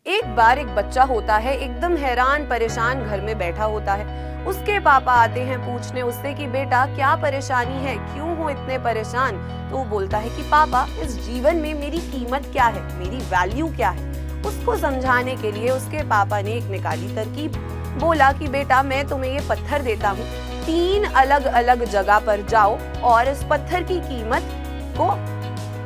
एक बार एक बच्चा होता है, एकदम हैरान परेशान घर में बैठा होता है। उसके पापा आते हैं पूछने उससे कि बेटा क्या परेशानी है, क्यों हो इतने परेशान। तो वो बोलता है कि पापा इस जीवन में मेरी कीमत क्या है, मेरी वैल्यू क्या है। उसको समझाने के लिए उसके पापा ने एक निकाली तरकीब। बोला कि बेटा मैं तुम्हें ये पत्थर देता हूँ, 3 अलग अलग जगह पर जाओ और इस पत्थर की कीमत को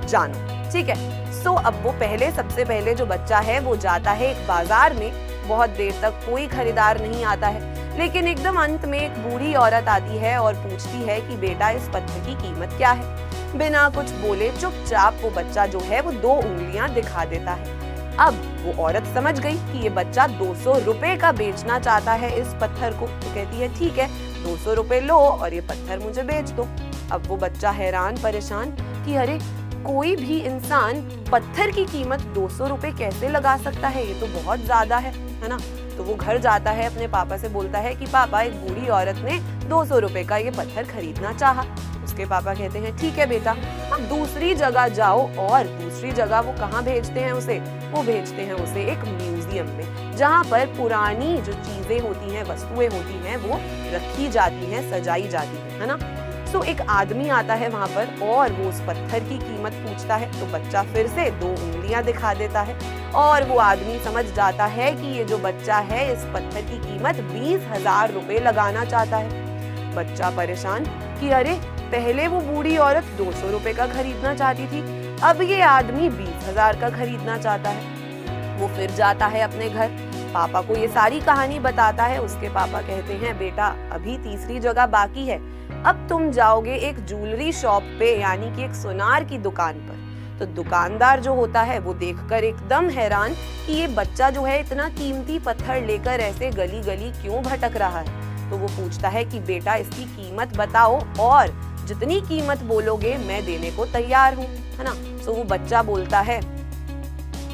जानो, ठीक है। सो अब वो सबसे पहले जो बच्चा है वो जाता है एक बाजार में। बहुत देर तक कोई खरीदार नहीं आता है, लेकिन एकदम अंत में एक बूढ़ी औरत आती है और पूछती है कि बेटा इस पत्थर की कीमत क्या है। बिना कुछ बोले चुपचाप वो बच्चा जो है वो 2 उंगलियां दिखा देता है। अब वो औरत समझ गई कि ये बच्चा 200 रुपए का बेचना चाहता है इस पत्थर को, तो कहती है ठीक है 200 रुपए लो और ये पत्थर मुझे बेच दो। अब वो बच्चा हैरान परेशान कि अरे कोई भी इंसान पत्थर की कीमत 200 रुपए कैसे लगा सकता है, ये तो बहुत ज्यादा है ना। तो वो घर जाता है, अपने पापा से बोलता है कि पापा एक बूढ़ी औरत ने 200 रुपए का ये पत्थर खरीदना चाहा। उसके पापा कहते हैं ठीक है बेटा, अब दूसरी जगह जाओ। और दूसरी जगह वो कहाँ भेजते हैं उसे, वो भेजते हैं उसे एक म्यूजियम में, जहाँ पर पुरानी जो चीजें होती हैं, वस्तुएं होती हैं, वो रखी जाती हैं, सजाई जाती है ना। तो एक आदमी आता है वहां पर और वो उस पत्थर की कीमत पूछता है। तो बच्चा फिर से 2 उंगलियां दिखा देता है और वो आदमी समझ जाता है कि ये जो बच्चा है इस पत्थर की कीमत 20,000 रुपए लगाना चाहता है। बच्चा परेशान कि अरे पहले वो बूढ़ी औरत 200 रुपए का खरीदना चाहती थी, अब ये आदमी 20,000 का खरीदना चाहता है। वो फिर जाता है अपने घर, पापा को ये सारी कहानी बताता है। उसके पापा कहते हैं बेटा अभी तीसरी जगह बाकी है, अब तुम जाओगे एक ज्वेलरी शॉप पे, यानी कि एक सुनार की दुकान पर। तो दुकानदार जो होता है वो देखकर एकदम हैरान कि ये बच्चा जो है इतना कीमती पत्थर लेकर ऐसे गली गली क्यों भटक रहा है। तो वो पूछता है कि बेटा इसकी कीमत बताओ और जितनी कीमत बोलोगे मैं देने को तैयार हूँ, है ना। तो वो बच्चा बोलता है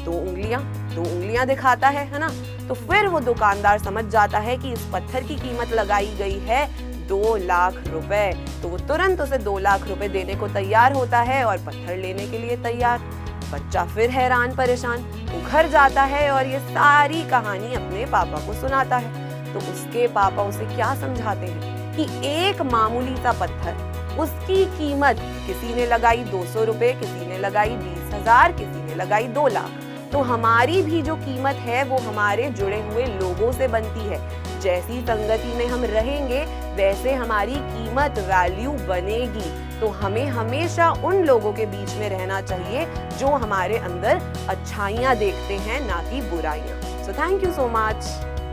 2 उंगलियां दिखाता है ना। तो फिर वो दुकानदार समझ जाता है कि इस पत्थर की कीमत लगाई गई है 2 लाख रुपए। तो वो तुरंत उसे 2 लाख रुपए देने को तैयार होता है और पत्थर लेने के लिए तैयार। बच्चा फिर हैरान परेशान, वो घर जाता है और ये सारी कहानी अपने पापा को सुनाता है। तो उसके पापा उसे क्या समझाते हैं कि एक मामूली सा पत्थर, उसकी कीमत किसी ने लगाई 200 रुपए, किसी ने लगाई 20,000, किसी ने लगाई 2 लाख। तो हमारी भी जो कीमत है वो हमारे जुड़े हुए लोगों से बनती है। जैसी संगति में हम रहेंगे वैसे हमारी कीमत, वैल्यू बनेगी। तो हमें हमेशा उन लोगों के बीच में रहना चाहिए जो हमारे अंदर अच्छाइयाँ देखते हैं, ना कि बुराइयाँ। So thank you so much.